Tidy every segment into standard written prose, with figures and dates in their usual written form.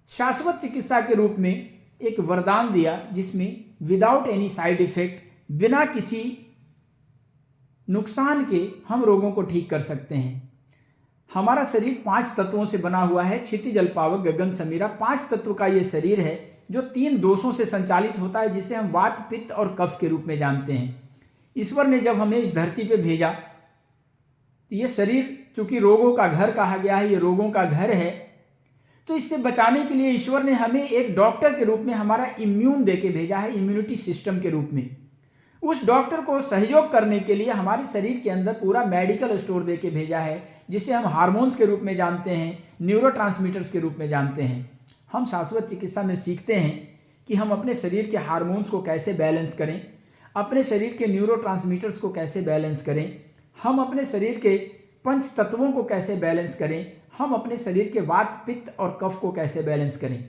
शाश्वत चिकित्सा के रूप में एक वरदान दिया जिसमें विदाउट एनी साइड इफेक्ट, बिना किसी नुकसान के हम रोगों को ठीक कर सकते हैं। हमारा शरीर 5 तत्वों से बना हुआ है। क्षितिज, अल्पावक, गगन, समीरा, 5 तत्व का ये शरीर है जो 3 दोषों से संचालित होता है, जिसे हम वात, पित्त और कफ के रूप में जानते हैं। ईश्वर ने जब हमें इस धरती पे भेजा तो ये शरीर चूंकि रोगों का घर कहा गया है, ये रोगों का घर है, तो इससे बचाने के लिए ईश्वर ने हमें एक डॉक्टर के रूप में हमारा इम्यून दे के भेजा है, इम्यूनिटी सिस्टम के रूप में। उस डॉक्टर को सहयोग करने के लिए हमारे शरीर के अंदर पूरा मेडिकल स्टोर दे के भेजा है, जिसे हम हार्मोन्स के रूप में जानते हैं, न्यूरोट्रांसमीटर्स के रूप में जानते हैं। हम शाश्वत चिकित्सा में सीखते हैं कि हम अपने शरीर के हार्मोन्स को कैसे बैलेंस करें, अपने शरीर के न्यूरोट्रांसमीटर्स को कैसे बैलेंस करें, हम अपने शरीर के 5 तत्वों को कैसे बैलेंस करें, हम अपने शरीर के वात, पित्त और कफ को कैसे बैलेंस करें।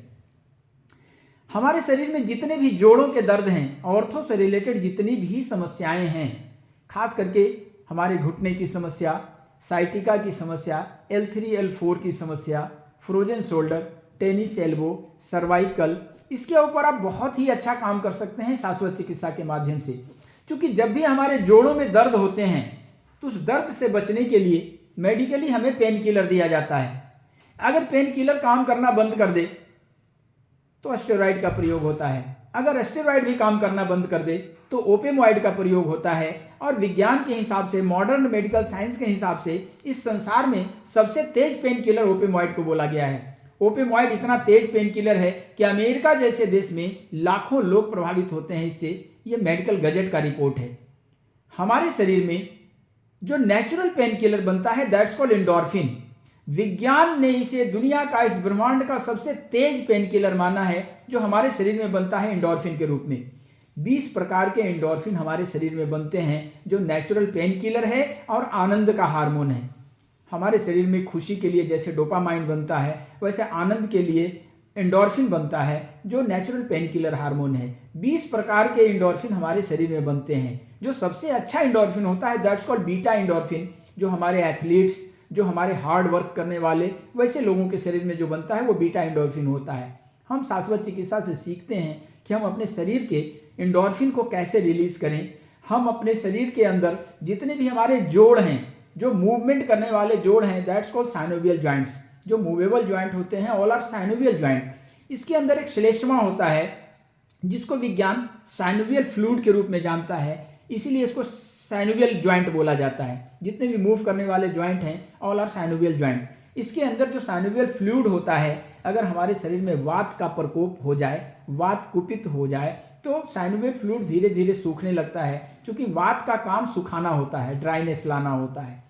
हमारे शरीर में जितने भी जोड़ों के दर्द हैं, ऑर्थो से रिलेटेड जितनी भी समस्याएं हैं, खास करके हमारे घुटने की समस्या, साइटिका की समस्या, L3 L4 की समस्या, frozen shoulder, tennis elbow, cervical, इसके ऊपर आप बहुत ही अच्छा काम कर सकते हैं शाश्वत चिकित्सा के माध्यम से। क्योंकि जब भी हमारे जोड़ों में दर्द होते हैं तो उस दर्द से बचने के लिए मेडिकली हमें पेन किलर दिया जाता है। अगर पेन किलर काम करना बंद कर दे तो स्टेरॉइड का प्रयोग होता है, अगर स्टेरॉइड भी काम करना बंद कर दे तो ओपेमॉइड का प्रयोग होता है। और विज्ञान के हिसाब से, मॉडर्न मेडिकल साइंस के हिसाब से इस संसार में सबसे तेज पेन किलर ओपेमॉइड को बोला गया है। ओपेमॉइड इतना तेज पेन किलर है कि अमेरिका जैसे देश में लाखों लोग प्रभावित होते हैं इससे। ये मेडिकल गजेट का रिपोर्ट है। हमारे शरीर में जो नेचुरल पेन किलर बनता है दैट्स कॉल्ड एंडोर्फिन। विज्ञान ने इसे दुनिया का, इस ब्रह्मांड का सबसे तेज पेन किलर माना है, जो हमारे शरीर में बनता है एंडोर्फिन के रूप में। 20 प्रकार के एंडोर्फिन हमारे शरीर में बनते हैं जो नेचुरल पेन किलर है और आनंद का हार्मोन है। हमारे शरीर में खुशी के लिए जैसे डोपामाइन बनता है, वैसे आनंद के लिए एंडोर्फिन बनता है जो नेचुरल पेन किलर हार्मोन है। 20 प्रकार के एंडोर्फिन हमारे शरीर में बनते हैं। जो सबसे अच्छा एंडोर्फिन होता है दैट्स कॉल्ड बीटा एंडोर्फिन, जो हमारे एथलीट्स, जो हमारे हार्ड वर्क करने वाले वैसे लोगों के शरीर में जो बनता है वो बीटा एंडोर्फिन होता है। हम शाश्वत चिकित्सा से सीखते हैं कि हम अपने शरीर के एंडोर्फिन को कैसे रिलीज करें। हम अपने शरीर के अंदर जितने भी हमारे जोड़ हैं, जो मूवमेंट करने वाले जोड़ हैं दैट्स कॉल्ड साइनोवियल जॉइंट्स, जो मूवेबल जॉइंट होते हैं ऑल आर साइनोवियल जॉइंट। इसके अंदर एक श्लेष्मा होता है जिसको विज्ञान साइनोवियल फ्लूइड के रूप में जानता है, इसीलिए इसको साइनोवियल जॉइंट बोला जाता है। जितने भी मूव करने वाले जॉइंट हैं ऑल आर साइनोवियल जॉइंट। इसके अंदर जो साइनोवियल फ्लूइड होता है, अगर हमारे शरीर में वात का प्रकोप हो जाए, वात कुपित हो जाए, तो साइनोवियल फ्लूइड धीरे धीरे सूखने लगता है। क्योंकि वात का काम सुखाना होता है, ड्राइनेस लाना होता है।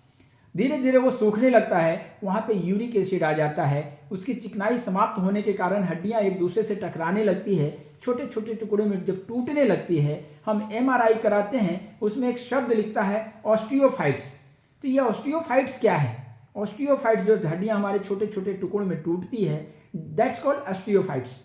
धीरे धीरे वो सूखने लगता है, वहाँ पे यूरिक एसिड आ जाता है। उसकी चिकनाई समाप्त होने के कारण हड्डियाँ एक दूसरे से टकराने लगती है, छोटे छोटे टुकड़ों में जब टूटने लगती है। हम MRI कराते हैं, उसमें एक शब्द लिखता है ऑस्टियोफाइट्स। तो ये ऑस्टियोफाइट्स क्या है? ऑस्टियोफाइट्स जो हड्डियाँ हमारे छोटे छोटे टुकड़ों में टूटती है दैट्स कॉल्ड ऑस्टियोफाइट्स।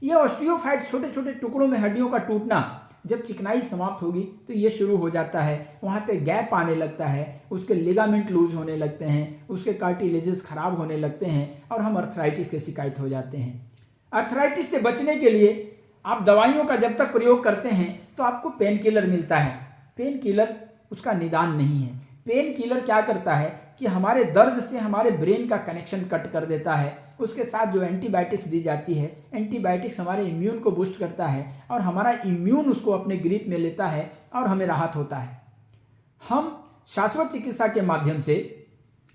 ये ऑस्टियोफाइट्स छोटे छोटे टुकड़ों में हड्डियों का टूटना, जब चिकनाई समाप्त होगी तो ये शुरू हो जाता है। वहाँ पे गैप आने लगता है, उसके लिगामेंट लूज होने लगते हैं, उसके कार्टिलेजेस खराब होने लगते हैं और हम अर्थराइटिस के शिकायत हो जाते हैं। अर्थराइटिस से बचने के लिए आप दवाइयों का जब तक प्रयोग करते हैं तो आपको पेन किलर मिलता है। पेन किलर उसका निदान नहीं है। पेन किलर क्या करता है कि हमारे दर्द से हमारे ब्रेन का कनेक्शन कट कर देता है। उसके साथ जो एंटीबायोटिक्स दी जाती है, एंटीबायोटिक्स हमारे इम्यून को बूस्ट करता है और हमारा इम्यून उसको अपने ग्रिप में लेता है और हमें राहत होता है। हम शाश्वत चिकित्सा के माध्यम से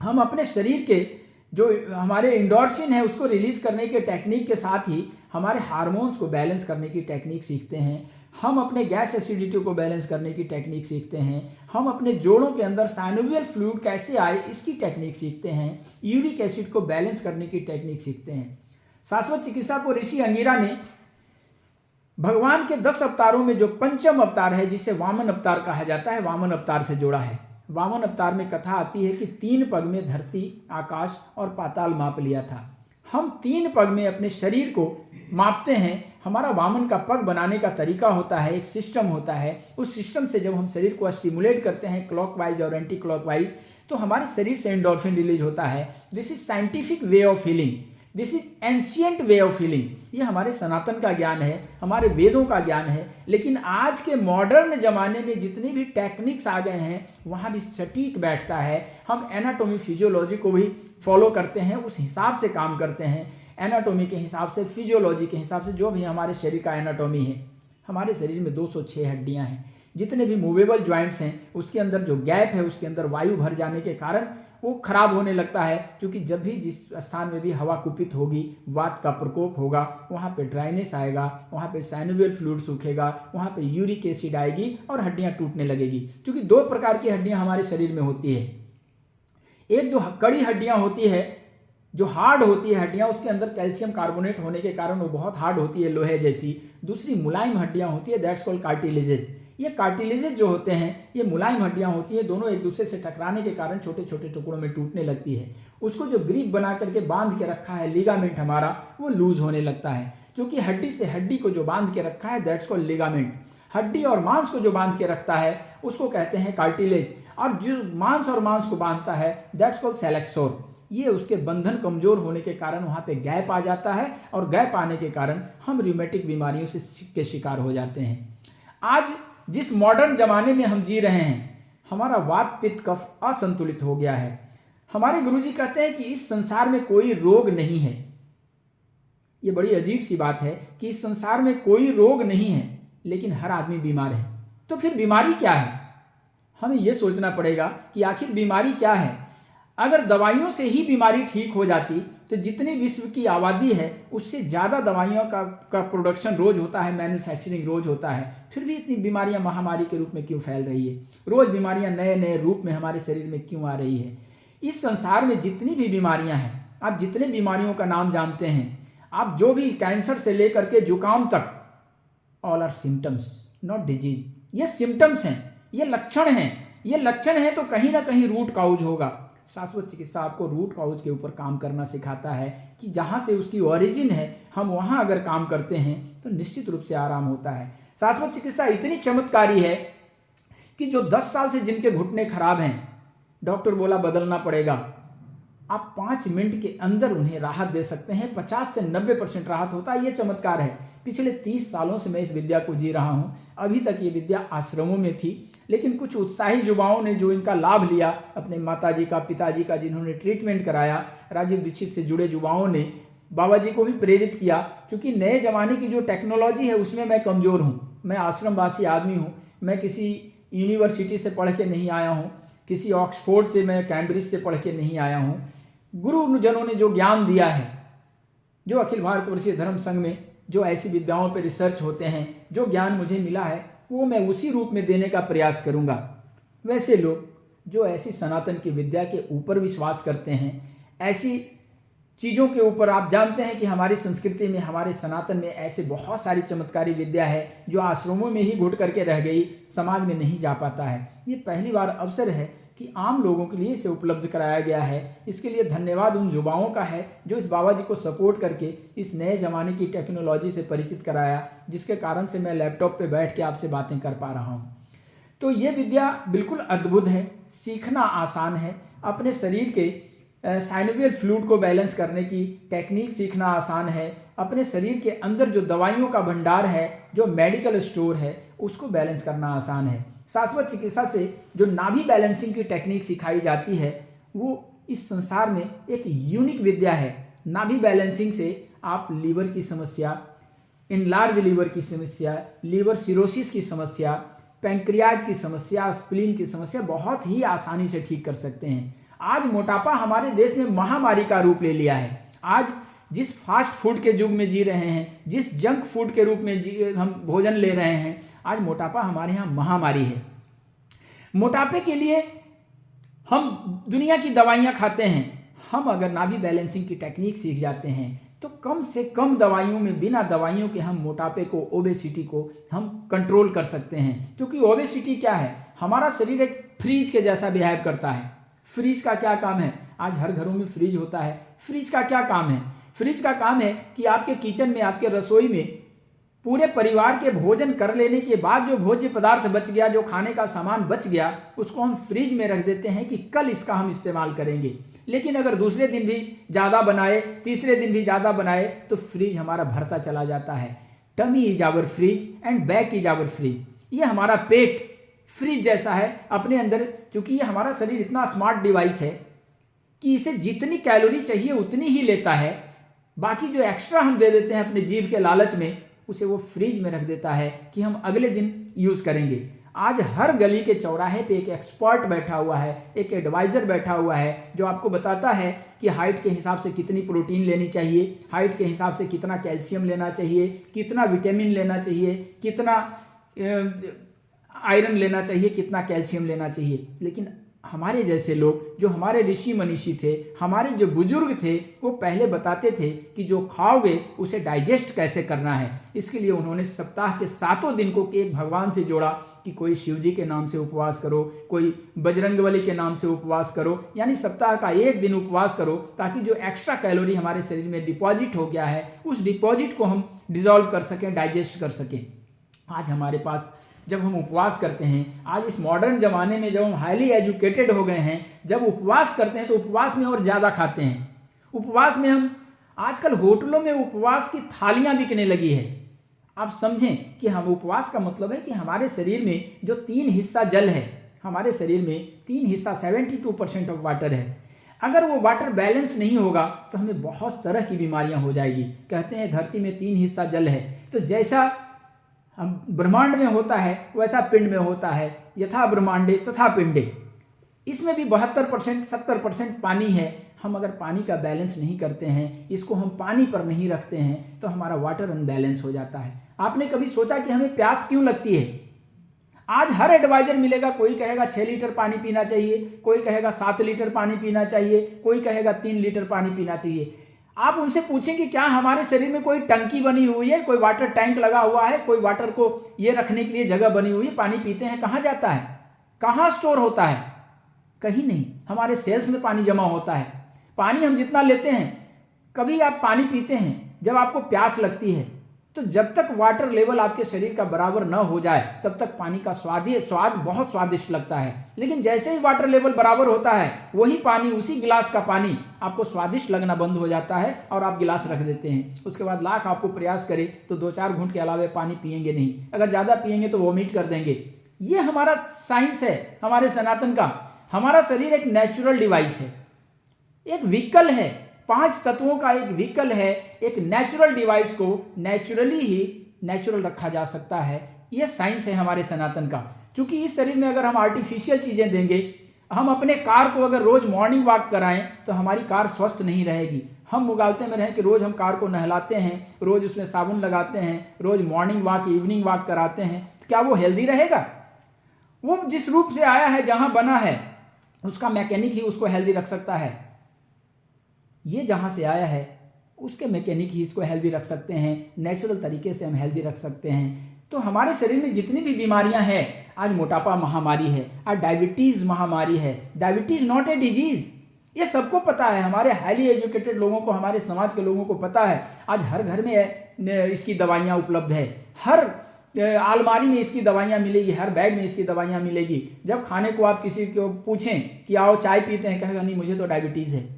हम अपने शरीर के जो हमारे एंडोर्फिन है उसको रिलीज करने के टेक्निक के साथ ही हमारे हार्मोन्स को बैलेंस करने की टेक्निक सीखते हैं। हम अपने गैस एसिडिटी को बैलेंस करने की टेक्निक सीखते हैं। हम अपने जोड़ों के अंदर साइनोवियल फ्लूइड कैसे आए इसकी टेक्निक सीखते हैं। यूरिक एसिड को बैलेंस करने की टेक्निक सीखते हैं। शाश्वत चिकित्सा को ऋषि अंगिरा ने भगवान के 10 अवतारों में जो पंचम अवतार है, जिसे वामन अवतार कहा जाता है, वामन अवतार से जोड़ा है। वामन अवतार में कथा आती है कि 3 पग में धरती, आकाश और पाताल माप लिया था। हम 3 पग में अपने शरीर को मापते हैं। हमारा वामन का पग बनाने का तरीका होता है, एक सिस्टम होता है। उस सिस्टम से जब हम शरीर को स्टिमुलेट करते हैं क्लॉकवाइज और एंटी क्लॉकवाइज, तो हमारे शरीर से एंडोर्फिन रिलीज होता है। This is scientific way of healing. This is ancient way of healing. ये हमारे सनातन का ज्ञान है, हमारे वेदों का ज्ञान है। लेकिन आज के मॉडर्न जमाने में जितनी भी टेक्निक्स आ गए हैं वहाँ भी सटीक बैठता है। हम एनाटॉमी फिजियोलॉजी को भी फॉलो करते हैं, उस हिसाब से काम करते हैं। एनाटॉमी के हिसाब से, फिजियोलॉजी के हिसाब से, जो भी हमारे शरीर का एनाटॉमी है। हमारे शरीर में 206 हड्डियाँ हैं। जितने भी मूवेबल जॉइंट्स हैं उसके अंदर जो गैप है उसके अंदर वायु भर जाने के कारण वो खराब होने लगता है। क्योंकि जब भी जिस स्थान में भी हवा कुपित होगी, वात का प्रकोप होगा, वहाँ पे ड्राइनेस आएगा, वहाँ पे साइनोवियल फ्लूइड सूखेगा, वहाँ पे यूरिक एसिड आएगी और हड्डियाँ टूटने लगेगी। क्योंकि 2 प्रकार की हड्डियाँ हमारे शरीर में होती है। एक जो कड़ी हड्डियाँ होती है, जो हार्ड होती है हड्डियाँ, उसके अंदर कैल्शियम कार्बोनेट होने के कारण वो बहुत हार्ड होती है, लोहे जैसी। दूसरी मुलायम हड्डियाँ होती है, दैट्स कॉल्ड कार्टिलेजेस। ये कार्टिलेजेस जो होते हैं ये मुलायम हड्डियाँ होती हैं, दोनों एक दूसरे से टकराने के कारण छोटे छोटे टुकड़ों में टूटने लगती है। उसको जो ग्रिप बना करके बांध के रखा है लिगामेंट हमारा, वो लूज होने लगता है। क्योंकि हड्डी से हड्डी को जो बांध के रखा है दैट्स कॉल्ड लिगामेंट। हड्डी और मांस को जो बांध के रखता है उसको कहते हैं कार्टिलेज। और जो मांस और मांस को बांधता है दैट्स कॉल्ड सेलेक्सोर। ये उसके बंधन कमजोर होने के कारण वहाँ पे गैप आ जाता है और गैप आने के कारण हम रूमेटिक बीमारियों से के शिकार हो जाते हैं। आज जिस मॉडर्न जमाने में हम जी रहे हैं, हमारा वात पित्त कफ असंतुलित हो गया है। हमारे गुरुजी कहते हैं कि इस संसार में कोई रोग नहीं है। ये बड़ी अजीब सी बात है कि इस संसार में कोई रोग नहीं है लेकिन हर आदमी बीमार है। तो फिर बीमारी क्या है? हमें यह सोचना पड़ेगा कि आखिर बीमारी क्या है। अगर दवाइयों से ही बीमारी ठीक हो जाती तो जितनी विश्व की आबादी है उससे ज़्यादा दवाइयों का प्रोडक्शन रोज होता है, मैन्युफैक्चरिंग रोज होता है, फिर भी इतनी बीमारियां महामारी के रूप में क्यों फैल रही है? रोज बीमारियां नए नए रूप में हमारे शरीर में क्यों आ रही है? इस संसार में जितनी भी बीमारियां हैं, आप जितने बीमारियों का नाम जानते हैं, आप जो भी कैंसर से लेकर के जुकाम तक, all are symptoms not disease. ये सिम्टम्स हैं, ये लक्षण हैं। ये लक्षण हैं तो कहीं ना कहीं रूट काउज होगा। शाश्वत चिकित्सा आपको रूट काउज के ऊपर काम करना सिखाता है कि जहाँ से उसकी ओरिजिन है हम वहाँ अगर काम करते हैं तो निश्चित रूप से आराम होता है। शाश्वत चिकित्सा इतनी चमत्कारी है कि जो 10 साल से जिनके घुटने खराब हैं, डॉक्टर बोला बदलना पड़ेगा, आप 5 मिनट के अंदर उन्हें राहत दे सकते हैं। 50 से 90% राहत होता है। ये चमत्कार है। पिछले 30 सालों से मैं इस विद्या को जी रहा हूँ। अभी तक ये विद्या आश्रमों में थी, लेकिन कुछ उत्साही युवाओं ने जो इनका लाभ लिया, अपने माताजी का, पिताजी का, जिन्होंने ट्रीटमेंट कराया, राजीव दीक्षित से जुड़े युवाओं ने बाबा जी को भी प्रेरित किया। क्योंकि नए ज़माने की जो टेक्नोलॉजी है उसमें मैं कमज़ोर हूँ। मैं आश्रमवासी आदमी हूँ। मैं किसी यूनिवर्सिटी से पढ़ के नहीं आया हूँ, किसी ऑक्सफोर्ड से, मैं कैम्ब्रिज से पढ़ के नहीं आया हूँ। गुरुजनों ने जो ज्ञान दिया है, जो अखिल भारतवर्षीय धर्म संघ में जो ऐसी विद्याओं पर रिसर्च होते हैं, जो ज्ञान मुझे मिला है वो मैं उसी रूप में देने का प्रयास करूंगा। वैसे लोग जो ऐसी सनातन की विद्या के ऊपर विश्वास करते हैं, ऐसी चीज़ों के ऊपर, आप जानते हैं कि हमारी संस्कृति में, हमारे सनातन में ऐसे बहुत सारी चमत्कारी विद्या है जो आश्रमों में ही घुट करके रह गई, समाज में नहीं जा पाता है। ये पहली बार अवसर है कि आम लोगों के लिए इसे उपलब्ध कराया गया है। इसके लिए धन्यवाद उन युवाओं का है जो इस बाबा जी को सपोर्ट करके इस नए ज़माने की टेक्नोलॉजी से परिचित कराया, जिसके कारण से मैं लैपटॉप पे बैठ के आपसे बातें कर पा रहा हूँ। तो ये विद्या बिल्कुल अद्भुत है, सीखना आसान है। अपने शरीर के साइनोवियल फ्लूइड को बैलेंस करने की टेक्निक सीखना आसान है। अपने शरीर के अंदर जो दवाइयों का भंडार है, जो मेडिकल स्टोर है, उसको बैलेंस करना आसान है। शाश्वत चिकित्सा से जो नाभि बैलेंसिंग की टेक्निक सिखाई जाती है वो इस संसार में एक यूनिक विद्या है। नाभि बैलेंसिंग से आप लीवर की समस्या, इनलार्ज लीवर की समस्या, लीवर सिरोसिस की समस्या, पैंक्रियाज की समस्या, स्प्लीन की समस्या बहुत ही आसानी से ठीक कर सकते हैं। आज मोटापा हमारे देश में महामारी का रूप ले लिया है। आज जिस फास्ट फूड के युग में जी रहे हैं, जिस जंक फूड के रूप में हम भोजन ले रहे हैं, आज मोटापा हमारे यहाँ महामारी है। मोटापे के लिए हम दुनिया की दवाइयाँ खाते हैं। हम अगर नाभि बैलेंसिंग की टेक्निक सीख जाते हैं तो कम से कम दवाइयों में, बिना दवाइयों के हम मोटापे को, ओबेसिटी को हम कंट्रोल कर सकते हैं। क्योंकि ओबेसिटी क्या है? हमारा शरीर एक फ्रीज के जैसा बिहेव करता है। फ्रिज का क्या काम है? आज हर घरों में फ्रिज होता है। फ्रिज का क्या काम है? फ्रिज का काम है कि आपके किचन में, आपके रसोई में पूरे परिवार के भोजन कर लेने के बाद जो भोज्य पदार्थ बच गया, जो खाने का सामान बच गया, उसको हम फ्रिज में रख देते हैं कि कल इसका हम इस्तेमाल करेंगे। लेकिन अगर दूसरे दिन भी ज़्यादा बनाए, तीसरे दिन भी ज़्यादा बनाए, तो फ्रिज हमारा भरता चला जाता है। Tummy is our fridge and back is our fridge. ये हमारा पेट फ्रिज जैसा है अपने अंदर। चूंकि ये हमारा शरीर इतना स्मार्ट डिवाइस है कि इसे जितनी कैलोरी चाहिए उतनी ही लेता है, बाकी जो एक्स्ट्रा हम दे देते हैं अपने जीव के लालच में, उसे वो फ्रिज में रख देता है कि हम अगले दिन यूज़ करेंगे। आज हर गली के चौराहे पे एक एक्सपर्ट बैठा हुआ है, एक एडवाइज़र बैठा हुआ है, जो आपको बताता है कि हाइट के हिसाब से कितनी प्रोटीन लेनी चाहिए, हाइट के हिसाब से कितना कैल्शियम लेना चाहिए, कितना विटामिन लेना चाहिए, कितना आयरन लेना चाहिए, कितना कैल्शियम लेना चाहिए। लेकिन हमारे जैसे लोग, जो हमारे ऋषि मनीषी थे, हमारे जो बुजुर्ग थे, वो पहले बताते थे कि जो खाओगे उसे डाइजेस्ट कैसे करना है। इसके लिए उन्होंने सप्ताह के 7 दिन को एक भगवान से जोड़ा कि कोई शिव जी के नाम से उपवास करो, कोई बजरंगबली के नाम से उपवास करो, यानी सप्ताह का 1 दिन उपवास करो, ताकि जो एक्स्ट्रा कैलोरी हमारे शरीर में डिपॉजिट हो गया है, उस डिपॉजिट को हम डिजॉल्व कर सकें, डाइजेस्ट कर सकें। आज हमारे पास जब हम उपवास करते हैं, आज इस मॉडर्न ज़माने में जब हम हाईली एजुकेटेड हो गए हैं, जब उपवास करते हैं तो उपवास में और ज़्यादा खाते हैं। उपवास में हम आजकल होटलों में उपवास की थालियां बिकने लगी है। आप समझें कि हम उपवास का मतलब है कि हमारे शरीर में जो 3 हिस्सा जल है, हमारे शरीर में 3 हिस्सा 72% ऑफ वाटर है। अगर वो वाटर बैलेंस नहीं होगा तो हमें बहुत तरह की बीमारियां हो जाएगी। कहते हैं धरती में 3 हिस्सा जल है, तो जैसा ब्रह्मांड में होता है वैसा पिंड में होता है, यथा ब्रह्मांडे तथा पिंडे। इसमें भी 72% 70% पानी है। हम अगर पानी का बैलेंस नहीं करते हैं, इसको हम पानी पर नहीं रखते हैं, तो हमारा वाटर अनबैलेंस हो जाता है। आपने कभी सोचा कि हमें प्यास क्यों लगती है? आज हर एडवाइजर मिलेगा, कोई कहेगा 6 लीटर पानी पीना चाहिए, कोई कहेगा 7 लीटर पानी पीना चाहिए, कोई कहेगा 3 लीटर पानी पीना चाहिए। आप उनसे पूछें कि क्या हमारे शरीर में कोई टंकी बनी हुई है, कोई वाटर टैंक लगा हुआ है, कोई वाटर को ये रखने के लिए जगह बनी हुई है? पानी पीते हैं, कहाँ जाता है, कहाँ स्टोर होता है? कहीं नहीं। हमारे सेल्स में पानी जमा होता है। पानी हम जितना लेते हैं, कभी आप पानी पीते हैं जब आपको प्यास लगती है, तो जब तक वाटर लेवल आपके शरीर का बराबर न हो जाए तब तक पानी का स्वाद बहुत स्वादिष्ट लगता है। लेकिन जैसे ही वाटर लेवल बराबर होता है, वही पानी, उसी गिलास का पानी आपको स्वादिष्ट लगना बंद हो जाता है और आप गिलास रख देते हैं। उसके बाद लाख आपको प्रयास करें तो 2-4 घूंट के अलावा पानी पिएंगे नहीं। अगर ज़्यादा पिएंगे तो वोमिट कर देंगे। ये हमारा साइंस है, हमारे सनातन का। हमारा शरीर एक नेचुरल डिवाइस है, एक व्हीकल है, 5 तत्वों का एक व्हीकल है। एक नेचुरल डिवाइस को नेचुरली ही नेचुरल रखा जा सकता है। यह साइंस है हमारे सनातन का। क्योंकि इस शरीर में अगर हम आर्टिफिशियल चीज़ें देंगे, हम अपने कार को अगर रोज़ मॉर्निंग वॉक कराएं तो हमारी कार स्वस्थ नहीं रहेगी। हम मुगालते में रहें कि रोज़ हम कार को नहलाते हैं, रोज़ उसमें साबुन लगाते हैं, रोज़ मॉर्निंग वॉक इवनिंग वॉक कराते हैं, तो क्या वो हेल्दी रहेगा? वो जिस रूप से आया है, जहाँ बना है, उसका मैकेनिक ही उसको हेल्दी रख सकता है। ये जहाँ से आया है उसके मैकेनिक ही इसको हेल्दी रख सकते हैं। नेचुरल तरीके से हम हेल्दी रख सकते हैं। तो हमारे शरीर में जितनी भी बीमारियां हैं, आज मोटापा महामारी है, आज डायबिटीज़ महामारी है। डायबिटीज़ नॉट ए डिजीज़, ये सबको पता है। हमारे हाईली एजुकेटेड लोगों को, हमारे समाज के लोगों को पता है। आज हर घर में इसकी दवाइयाँ उपलब्ध है, हर अलमारी में इसकी दवाइयाँ मिलेगी, हर बैग में इसकी दवाइयाँ मिलेगी। जब खाने को आप किसी को पूछें कि आओ चाय पीते हैं, कहेगा नहीं मुझे तो डायबिटीज़ है।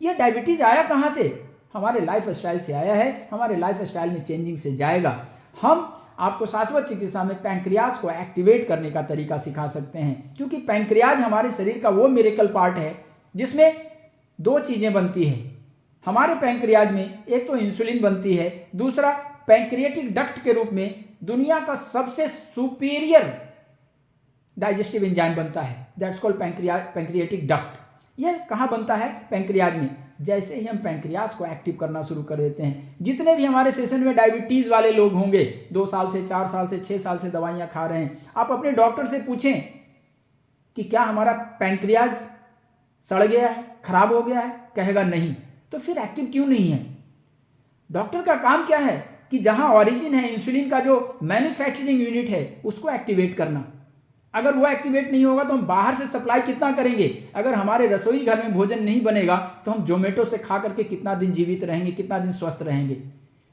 ये डायबिटीज़ आया कहाँ से? हमारे लाइफ स्टाइल से आया है, हमारे लाइफ स्टाइल में चेंजिंग से जाएगा। हम आपको शाश्वत चिकित्सा में पैंक्रियाज को एक्टिवेट करने का तरीका सिखा सकते हैं, क्योंकि पैंक्रियाज हमारे शरीर का वो मिरेकल पार्ट है जिसमें 2 चीज़ें बनती है। हमारे पैंक्रियाज में एक तो इंसुलिन बनती है, दूसरा पैंक्रियाटिक डक्ट के रूप में दुनिया का सबसे सुपीरियर डाइजेस्टिव एंजाइम बनता है, दैट्स कॉल्ड पैंक्रियाटिक डक्ट। ये कहाँ बनता है? पैंक्रियाज में। जैसे ही हम पैंक्रियाज को एक्टिव करना शुरू कर देते हैं, जितने भी हमारे सेशन में डायबिटीज़ वाले लोग होंगे, 2 साल से 4 साल से 6 साल से दवाइयाँ खा रहे हैं, आप अपने डॉक्टर से पूछें कि क्या हमारा पैंक्रियाज सड़ गया है, खराब हो गया है? कहेगा नहीं। तो फिर एक्टिव क्यों नहीं है? डॉक्टर का काम क्या है कि जहाँ ऑरिजिन है, इंसुलिन का जो मैन्युफैक्चरिंग यूनिट है, उसको एक्टिवेट करना। अगर वो एक्टिवेट नहीं होगा तो हम बाहर से सप्लाई कितना करेंगे? अगर हमारे रसोई घर में भोजन नहीं बनेगा तो हम जोमेटो से खा करके कितना दिन जीवित रहेंगे, कितना दिन स्वस्थ रहेंगे?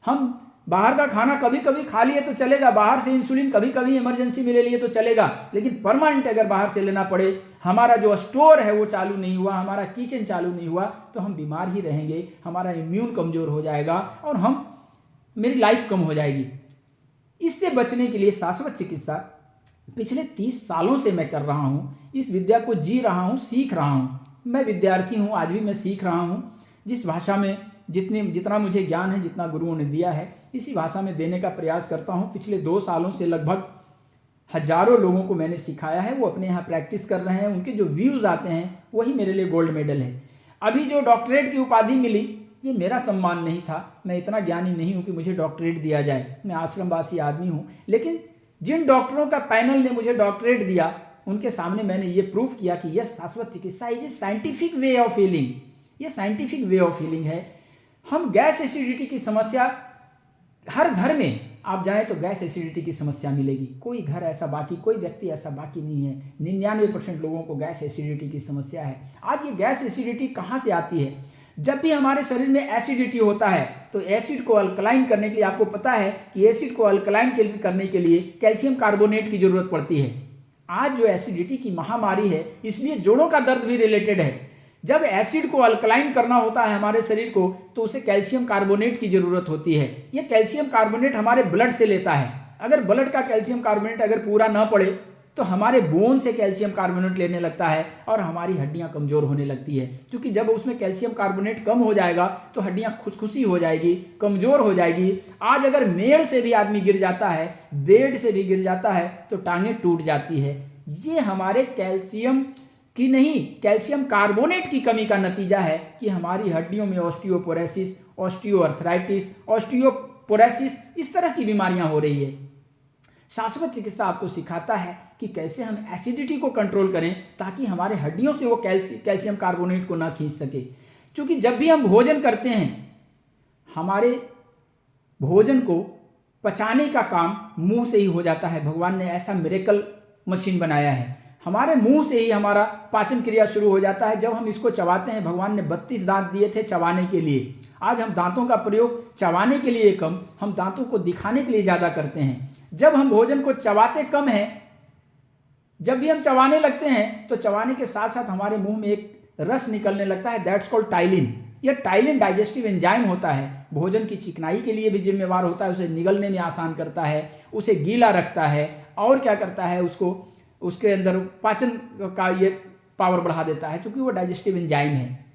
हम बाहर का खाना कभी कभी खा लिए तो चलेगा, बाहर से इंसुलिन कभी कभी इमरजेंसी में ले लिए तो चलेगा, लेकिन परमानेंट अगर बाहर से लेना पड़े, हमारा जो स्टोर है वो चालू नहीं हुआ, हमारा किचन चालू नहीं हुआ, तो हम बीमार ही रहेंगे, हमारा इम्यून कमज़ोर हो जाएगा और मेरी लाइफ कम हो जाएगी। इससे बचने के लिए शाश्वत चिकित्सा पिछले 30 सालों से मैं कर रहा हूँ, इस विद्या को जी रहा हूँ, सीख रहा हूँ। मैं विद्यार्थी हूँ, आज भी मैं सीख रहा हूँ। जिस भाषा में जितना मुझे ज्ञान है, जितना गुरुओं ने दिया है, इसी भाषा में देने का प्रयास करता हूँ। पिछले 2 सालों से लगभग हजारों लोगों को मैंने सिखाया है, वो अपने यहाँ प्रैक्टिस कर रहे हैं, उनके जो व्यूज़ आते हैं वही मेरे लिए गोल्ड मेडल है। अभी जो डॉक्टरेट की उपाधि मिली, ये मेरा सम्मान नहीं था, मैं इतना ज्ञानी नहीं हूँ कि मुझे डॉक्टरेट दिया जाए, मैं आश्रमवासी आदमी हूँ, लेकिन जिन डॉक्टरों का पैनल ने मुझे डॉक्टरेट दिया, उनके सामने मैंने ये प्रूफ किया कि यह शाश्वत चिकित्सा is a scientific way of healing, ये साइंटिफिक वे ऑफ हीलिंग है। हम गैस एसिडिटी की समस्या, हर घर में आप जाएं तो गैस एसिडिटी की समस्या मिलेगी, कोई घर ऐसा बाकी, कोई व्यक्ति ऐसा बाकी नहीं है। 99% लोगों को गैस एसिडिटी की समस्या है। आज ये गैस एसिडिटी कहाँ से आती है? जब भी हमारे शरीर में एसिडिटी होता है तो एसिड को अल्कलाइन करने के लिए, आपको पता है कि एसिड को अल्कलाइन करने के लिए कैल्शियम कार्बोनेट की जरूरत पड़ती है। आज जो एसिडिटी की महामारी है, इसलिए जोड़ों का दर्द भी रिलेटेड है। जब एसिड को अल्कलाइन करना होता है हमारे शरीर को, तो उसे कैल्शियम कार्बोनेट की जरूरत होती है। यह कैल्शियम कार्बोनेट हमारे ब्लड से लेता है। अगर ब्लड का कैल्शियम कार्बोनेट अगर पूरा ना पड़े तो हमारे बोन से कैल्शियम कार्बोनेट लेने लगता है और हमारी हड्डियां कमजोर होने लगती है, क्योंकि जब उसमें कैल्शियम कार्बोनेट कम हो जाएगा तो हड्डियां खुशखुशी हो जाएगी, कमजोर हो जाएगी। आज अगर मेड़ से भी आदमी गिर जाता है, बेड से भी गिर जाता है, तो टांगें टूट जाती है। ये हमारे कैल्शियम की नहीं, कैल्शियम कार्बोनेट की कमी का नतीजा है कि हमारी हड्डियों में ऑस्टियोपोरोसिस, ऑस्टियोआर्थराइटिस, ऑस्टियोपोरोसिस, इस तरह की बीमारियां हो रही है। शाश्वत चिकित्सा आपको सिखाता है कि कैसे हम एसिडिटी को कंट्रोल करें ताकि हमारे हड्डियों से वो कैल्शियम कार्बोनेट को ना खींच सके। क्योंकि जब भी हम भोजन करते हैं, हमारे भोजन को पचाने का काम मुंह से ही हो जाता है। भगवान ने ऐसा मिरेकल मशीन बनाया है, हमारे मुंह से ही हमारा पाचन क्रिया शुरू हो जाता है। जब हम इसको चबाते हैं, भगवान ने 32 दांत दिए थे चबाने के लिए। आज हम दांतों का प्रयोग चबाने के लिए कम, हम दांतों को दिखाने के लिए ज़्यादा करते हैं। जब हम भोजन को चबाते कम हैं, जब भी हम चबाने लगते हैं तो चबाने के साथ साथ हमारे मुंह में एक रस निकलने लगता है, दैट्स कॉल्ड टाइलिन। यह टाइलिन डाइजेस्टिव एंजाइम होता है, भोजन की चिकनाई के लिए भी जिम्मेवार होता है, उसे निगलने में आसान करता है, उसे गीला रखता है, और क्या करता है, उसके अंदर पाचन का ये पावर बढ़ा देता है, क्योंकि वो डाइजेस्टिव एंजाइम है।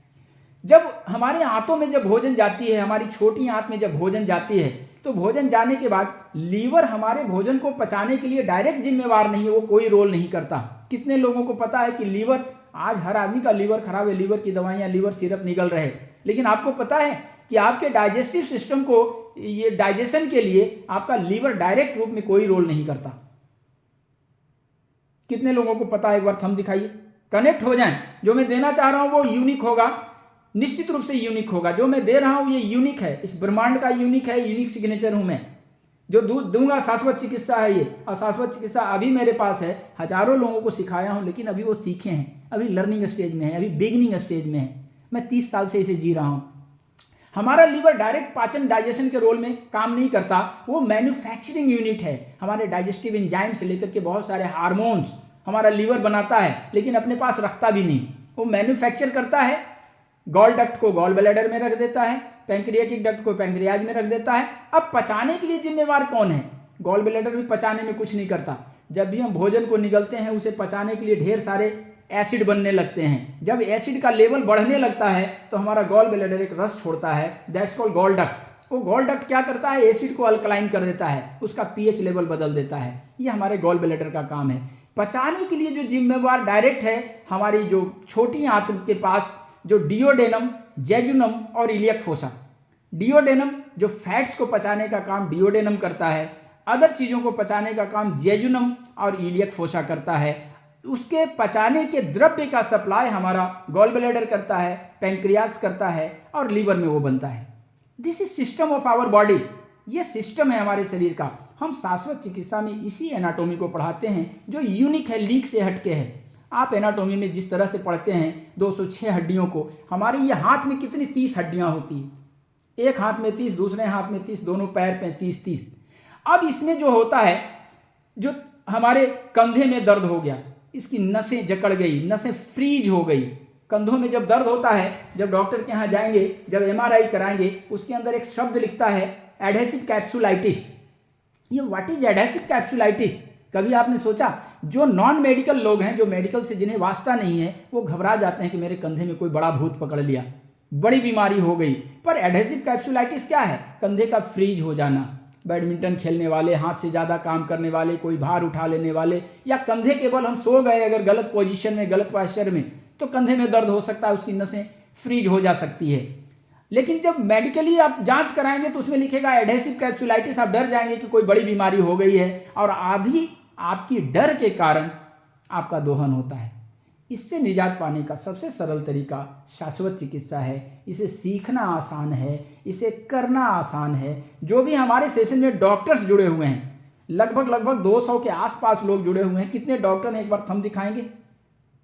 जब हमारे आंतों में जब भोजन जाती है, हमारी छोटी आंत में जब भोजन जाती है, तो भोजन जाने के बाद लीवर हमारे भोजन को पचाने के लिए डायरेक्ट जिम्मेवार नहीं है, वो कोई रोल नहीं करता। कितने लोगों को पता है कि लीवर, आज हर आदमी का लीवर खराब है, लीवर की दवाइयाँ, लीवर सिरप निकल रहे, लेकिन आपको पता है कि आपके डाइजेस्टिव सिस्टम को, ये डाइजेशन के लिए आपका लीवर डायरेक्ट रूप में कोई रोल नहीं करता। कितने लोगों को पता है? एक बार थंब दिखाइए, कनेक्ट हो जाएं। जो मैं देना चाह रहा हूं वो यूनिक होगा, निश्चित रूप से यूनिक होगा। जो मैं दे रहा हूं ये यूनिक है, इस ब्रह्मांड का यूनिक है, यूनिक सिग्नेचर हूं मैं। जो दूंगा शाश्वत चिकित्सा है ये, और शाश्वत चिकित्सा अभी मेरे पास है, हजारों लोगों को सिखाया हूं, लेकिन अभी वो सीखे हैं, अभी लर्निंग स्टेज में है, अभी बिगिनिंग स्टेज में है। मैं 30 साल से इसे जी रहा हूं। हमारा लीवर डायरेक्ट पाचन डाइजेशन के रोल में काम नहीं करता, वो मैन्युफैक्चरिंग यूनिट है। हमारे डाइजेस्टिव एंजाइम से लेकर के बहुत सारे हार्मोन्स हमारा लीवर बनाता है, लेकिन अपने पास रखता भी नहीं। वो मैन्युफैक्चर करता है, गॉल डक्ट को गॉल ब्लैडर में रख देता है, पैंक्रियाटिक डक्ट को पैंक्रियाज में रख देता है। अब पचाने के लिए जिम्मेवार कौन है? गॉल ब्लैडर भी पचाने में कुछ नहीं करता। जब भी हम भोजन को निगलते हैं, उसे पचाने के लिए ढेर सारे एसिड बनने लगते हैं। जब एसिड का लेवल बढ़ने लगता है तो हमारा गॉल ब्लैडर एक रस छोड़ता है, दैट्स कॉल्ड गॉल डक्ट। वो गॉल डक्ट क्या करता है? एसिड को अल्कलाइन कर देता है, उसका पीएच लेवल बदल देता है। ये हमारे गॉल ब्लैडर का काम है। पचाने के लिए जो जिम्मेवार डायरेक्ट है, हमारी जो छोटी आंत के पास जो डिओडेनम, जेजुनम और इलियक फोसा। डिओडेनम जो फैट्स को पचाने का काम डिओडेनम करता है, अदर चीज़ों को पचाने का काम जेजुनम और इलियक फोसा करता है। उसके पचाने के द्रव्य का सप्लाई हमारा गॉल ब्लैडर करता है, पैंक्रियाज करता है, और लीवर में वो बनता है। This is system of our body. ये सिस्टम है हमारे शरीर का। हम शाश्वत चिकित्सा में इसी एनाटॉमी को पढ़ाते हैं जो यूनिक है, लीक से हटके है। आप एनाटॉमी में जिस तरह से पढ़ते हैं 206 हड्डियों को, हमारे ये हाथ में कितनी 30 हड्डियां होती हैं। एक हाथ में 30, दूसरे हाथ में 30, दोनों पैर पे 30-30। अब इसमें जो होता है, जो हमारे कंधे में दर्द हो गया, इसकी नसें जकड़ गई, नसें फ्रीज हो गई। कंधों में जब दर्द होता है, जब डॉक्टर के यहाँ जाएंगे, जब एमआरआई कराएंगे, उसके अंदर एक शब्द लिखता है एडहेसिव कैप्सुलाइटिस। ये व्हाट इज एडहेसिव कैप्सुलाइटिस? कभी आपने सोचा? जो नॉन मेडिकल लोग हैं, जो मेडिकल से जिन्हें वास्ता नहीं है, वो घबरा जाते हैं कि मेरे कंधे में कोई बड़ा भूत पकड़ लिया, बड़ी बीमारी हो गई। पर एडहेसिव कैप्सुलाइटिस क्या है? कंधे का फ्रीज हो जाना। बैडमिंटन खेलने वाले, हाथ से ज़्यादा काम करने वाले, कोई भार उठा लेने वाले, या कंधे केवल हम सो गए अगर गलत पोजीशन में, गलत पोस्चर में, तो कंधे में दर्द हो सकता है, उसकी नसें फ्रीज हो जा सकती है। लेकिन जब मेडिकली आप जांच कराएंगे तो उसमें लिखेगा एडहेसिव कैप्सुलाइटिस। आप डर जाएंगे कि कोई बड़ी बीमारी हो गई है, और आधी आपकी डर के कारण आपका दोहन होता है। इससे निजात पाने का सबसे सरल तरीका शाश्वत चिकित्सा है। इसे सीखना आसान है, इसे करना आसान है। जो भी हमारे सेशन में डॉक्टर्स जुड़े हुए हैं, लगभग 200 के आसपास लोग जुड़े हुए हैं। कितने डॉक्टर हैं, एक बार थंब दिखाएंगे?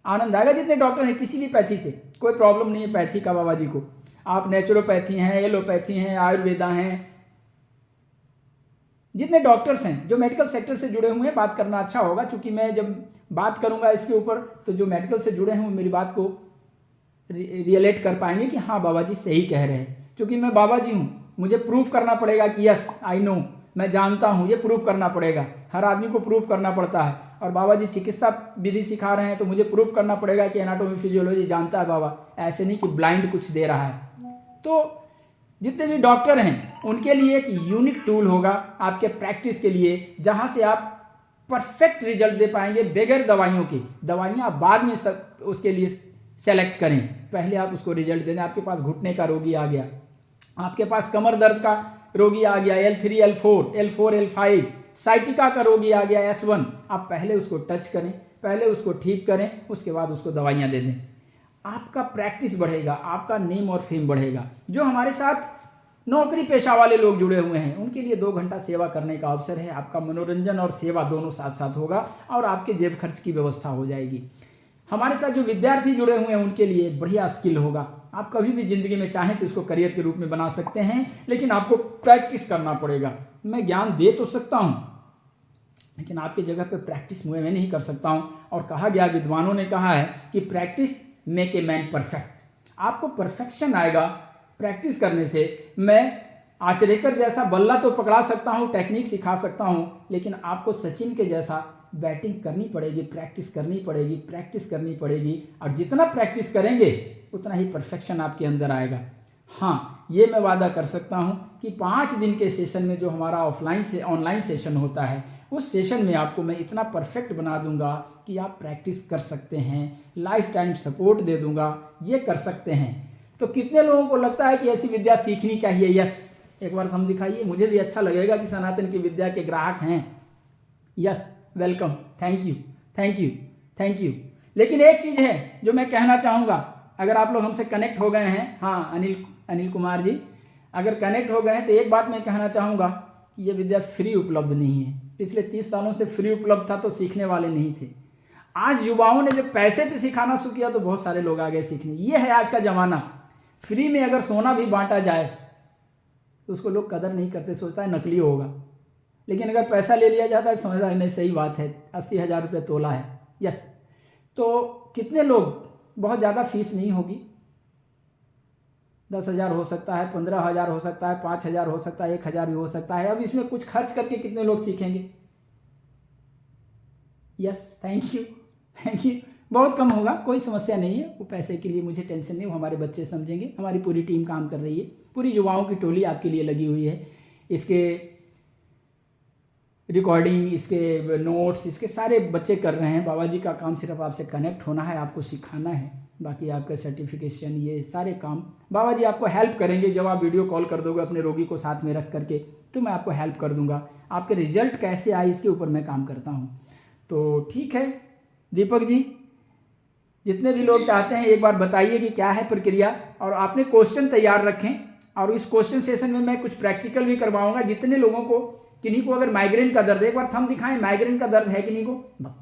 आनंद आएगा। जितने डॉक्टर हैं, किसी भी पैथी से कोई प्रॉब्लम नहीं है पैथी का बाबा जी को। आप नेचुरोपैथी हैं, एलोपैथी हैं, आयुर्वेदा हैं, जितने डॉक्टर्स हैं जो मेडिकल सेक्टर से जुड़े हुए हैं, बात करना अच्छा होगा, क्योंकि मैं जब बात करूंगा इसके ऊपर तो जो मेडिकल से जुड़े हैं वो मेरी बात को रिलेट कर पाएंगे कि हाँ बाबा जी सही कह रहे हैं। क्योंकि मैं बाबा जी हूँ, मुझे प्रूफ करना पड़ेगा कि यस आई नो, मैं जानता हूँ, ये प्रूफ करना पड़ेगा। हर आदमी को प्रूफ करना पड़ता है। और बाबा जी चिकित्सा विधि सिखा रहे हैं तो मुझे प्रूफ करना पड़ेगा कि एनाटोमी फिजियोलॉजी जानता है बाबा, ऐसे नहीं कि ब्लाइंड कुछ दे रहा है। तो जितने भी डॉक्टर हैं उनके लिए एक यूनिक टूल होगा आपके प्रैक्टिस के लिए, जहां से आप परफेक्ट रिजल्ट दे पाएंगे बगैर दवाइयों के। दवाइयां आप बाद में सब उसके लिए सेलेक्ट करें, पहले आप उसको रिजल्ट दें। आपके पास घुटने का रोगी आ गया, आपके पास कमर दर्द का रोगी आ गया, L3, L4, L5, साइटिका का रोगी आ गया, S1। आप पहले उसको टच करें, पहले उसको ठीक करें, उसके बाद उसको दवाइयाँ दे दें। आपका प्रैक्टिस बढ़ेगा, आपका नेम और फेम बढ़ेगा। जो हमारे साथ नौकरी पेशा वाले लोग जुड़े हुए हैं उनके लिए 2 घंटा सेवा करने का अवसर है। आपका मनोरंजन और सेवा दोनों साथ साथ होगा और आपके जेब खर्च की व्यवस्था हो जाएगी। हमारे साथ जो विद्यार्थी जुड़े हुए हैं उनके लिए बढ़िया स्किल होगा। आप कभी भी जिंदगी में चाहें तो इसको करियर के रूप में बना सकते हैं, लेकिन आपको प्रैक्टिस करना पड़ेगा। मैं ज्ञान दे तो सकता हूँ, लेकिन आपकी जगह पे प्रैक्टिस मैं नहीं कर सकता हूँ। और कहा गया, विद्वानों ने कहा है कि practice make a man perfect. आपको परफेक्शन आएगा प्रैक्टिस करने से। मैं आचरेकर जैसा बल्ला तो पकड़ा सकता हूँ, टेक्निक सिखा सकता हूँ, लेकिन आपको सचिन के जैसा बैटिंग करनी पड़ेगी, प्रैक्टिस करनी पड़ेगी, प्रैक्टिस करनी पड़ेगी। और जितना प्रैक्टिस करेंगे उतना ही परफेक्शन आपके अंदर आएगा। हाँ, ये मैं वादा कर सकता हूँ कि 5 दिन के सेशन में जो हमारा ऑफलाइन से ऑनलाइन सेशन होता है, उस सेशन में आपको मैं इतना परफेक्ट बना दूंगा कि आप प्रैक्टिस कर सकते हैं, लाइफ टाइम सपोर्ट दे दूंगा, ये कर सकते हैं। तो कितने लोगों को लगता है कि ऐसी विद्या सीखनी चाहिए? यस, एक बार हम दिखाइए, मुझे भी अच्छा लगेगा कि सनातन की विद्या के ग्राहक हैं। Yes, welcome, thank you, thank you, thank you. लेकिन एक चीज़ है जो मैं कहना चाहूँगा, अगर आप लोग हमसे कनेक्ट हो गए हैं, हाँ अनिल कुमार जी, अगर कनेक्ट हो गए हैं तो एक बात मैं कहना चाहूँगा कि ये विद्या फ्री उपलब्ध नहीं है। पिछले 30 सालों से फ्री उपलब्ध था तो सीखने वाले नहीं थे। आज युवाओं ने जब पैसे पे सिखाना शुरू किया तो बहुत सारे लोग आ गए सीखने। ये है आज का ज़माना। फ्री में अगर सोना भी बांटा जाए तो उसको लोग कदर नहीं करते, सोचता है नकली होगा। लेकिन अगर पैसा ले लिया जाता है समझता है नहीं सही बात है, 80,000 रुपये तोला है। यस, तो कितने लोग, बहुत ज़्यादा फीस नहीं होगी, 10,000 हो सकता है, 15,000 हो सकता है, 5,000 हो सकता है, 1,000 भी हो सकता है। अब इसमें कुछ खर्च करके कितने लोग सीखेंगे? Yes, thank you, thank you. बहुत कम होगा, कोई समस्या नहीं है, वो पैसे के लिए मुझे टेंशन नहीं, वो हमारे बच्चे समझेंगे। हमारी पूरी टीम काम कर रही है, पूरी युवाओं की टोली आपके लिए लगी हुई है। इसके रिकॉर्डिंग, इसके नोट्स, इसके सारे बच्चे कर रहे हैं। बाबा जी का काम सिर्फ आपसे कनेक्ट होना है, आपको सिखाना है। बाकी आपका सर्टिफिकेशन, ये सारे काम बाबा जी आपको हेल्प करेंगे। जब आप वीडियो कॉल कर दोगे अपने रोगी को साथ में रख करके, तो मैं आपको हेल्प कर दूंगा। आपके रिजल्ट कैसे आए इसके ऊपर मैं काम करता हूँ। तो ठीक है दीपक जी, जितने भी लोग चाहते हैं एक बार बताइए कि क्या है प्रक्रिया, और आपने क्वेश्चन तैयार रखें। और इस क्वेश्चन सेशन में मैं कुछ प्रैक्टिकल भी करवाऊंगा। जितने लोगों को, किन्हीं को अगर माइग्रेन का दर्द, एक बार थंब दिखाएं, माइग्रेन का दर्द है किन्हीं को?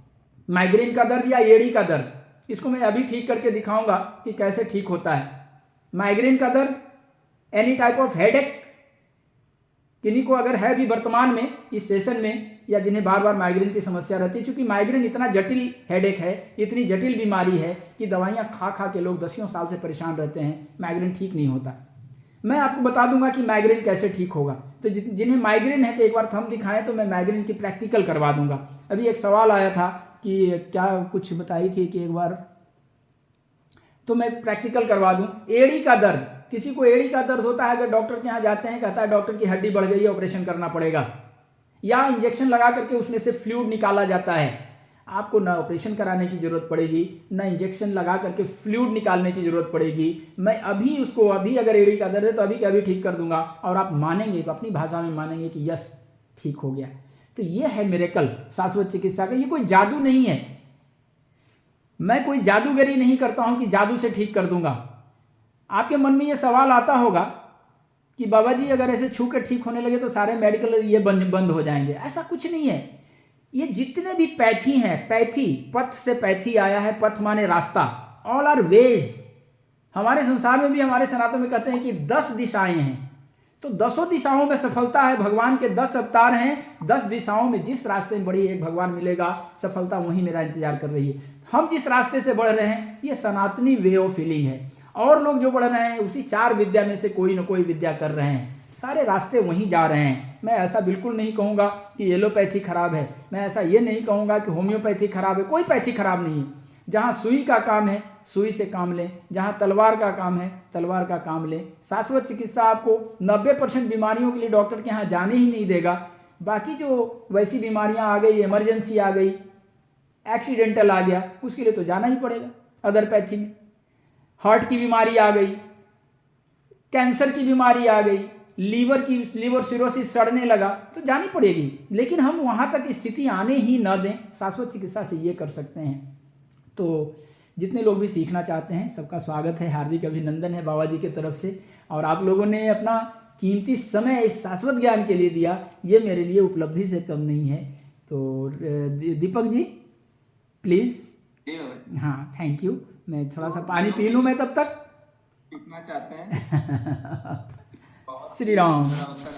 माइग्रेन का दर्द या एड़ी का दर्द, इसको मैं अभी ठीक करके दिखाऊंगा कि कैसे ठीक होता है। माइग्रेन का दर्द, एनी टाइप ऑफ हेडेक, किन्हीं को अगर है भी वर्तमान में इस सेशन में, या जिन्हें बार बार माइग्रेन की समस्या रहती है, क्योंकि माइग्रेन इतना जटिल हेडेक है, इतनी जटिल बीमारी है कि दवाइयाँ खा खा के लोग दसियों साल से परेशान रहते हैं, माइग्रेन ठीक नहीं होता। मैं आपको बता दूंगा कि माइग्रेन कैसे ठीक होगा। तो जिन्हें माइग्रेन है तो एक बार थंब दिखाएं तो मैं माइग्रेन की प्रैक्टिकल करवा दूंगा। अभी एक सवाल आया था कि क्या कुछ बताई थी कि एक बार, तो मैं प्रैक्टिकल करवा दूं। एड़ी का दर्द, किसी को एड़ी का दर्द होता है, अगर डॉक्टर के यहाँ जाते हैं, कहता है डॉक्टर की हड्डी बढ़ गई है, ऑपरेशन करना पड़ेगा, या इंजेक्शन लगा करके उसमें से फ्लूइड निकाला जाता है। आपको ना ऑपरेशन कराने की जरूरत पड़ेगी, ना इंजेक्शन लगा करके फ्लूइड निकालने की जरूरत पड़ेगी। मैं अभी उसको, अभी अगर एड़ी का दर्द है तो अभी के अभी ठीक कर दूंगा, और आप मानेंगे, अपनी भाषा में मानेंगे कि यस ठीक हो गया। तो ये है मिरेकल शाश्वत चिकित्सा का। ये कोई जादू नहीं है, मैं कोई जादूगरी नहीं करता हूं कि जादू से ठीक कर दूंगा। आपके मन में ये सवाल आता होगा कि बाबा जी अगर ऐसे छू के ठीक होने लगे तो सारे मेडिकल ये बंद हो जाएंगे। ऐसा कुछ नहीं है। ये जितने भी पैथी हैं, पैथी, पथ से पैथी आया है, पथ माने रास्ता, ऑल आर वेज। हमारे संसार में भी, हमारे सनातन में कहते हैं कि 10 दिशाएं हैं, तो 10 दिशाओं में सफलता है। भगवान के 10 अवतार हैं, 10 दिशाओं में जिस रास्ते में बढ़ी एक भगवान मिलेगा, सफलता वहीं मेरा इंतजार कर रही है। हम जिस रास्ते से बढ़ रहे हैं ये सनातनी वे ऑफ फीलिंग है, और लोग जो बढ़ रहे हैं उसी 4 विद्या में से कोई ना कोई विद्या कर रहे हैं, सारे रास्ते वहीं जा रहे हैं। मैं ऐसा बिल्कुल नहीं कहूँगा कि एलोपैथी खराब है, मैं ऐसा ये नहीं कहूँगा कि होम्योपैथी खराब है, कोई पैथी खराब नहीं है। जहाँ सुई का काम है सुई से काम लें, जहाँ तलवार का काम है तलवार का काम लें। शाश्वत चिकित्सा आपको 90% बीमारियों के लिए डॉक्टर के यहाँ जाने ही नहीं देगा। बाकी जो वैसी बीमारियाँ आ गई, इमरजेंसी आ गई, एक्सीडेंटल आ गया, उसके लिए तो जाना ही पड़ेगा अदर पैथी में। हार्ट की बीमारी आ गई, कैंसर की बीमारी आ गई, लीवर सिरोसिस सड़ने लगा, तो जानी पड़ेगी। लेकिन हम वहाँ तक स्थिति आने ही न दें, शाश्वत चिकित्सा से ये कर सकते हैं। तो जितने लोग भी सीखना चाहते हैं सबका स्वागत है, हार्दिक अभिनंदन है बाबा जी की तरफ से। और आप लोगों ने अपना कीमती समय इस शाश्वत ज्ञान के लिए दिया, ये मेरे लिए उपलब्धि से कम नहीं है। तो दीपक जी प्लीज़। हाँ थैंक यू। मैं थोड़ा सा पानी पी लूँ मैं तब तक। सीखना चाहते हैं श्री राम।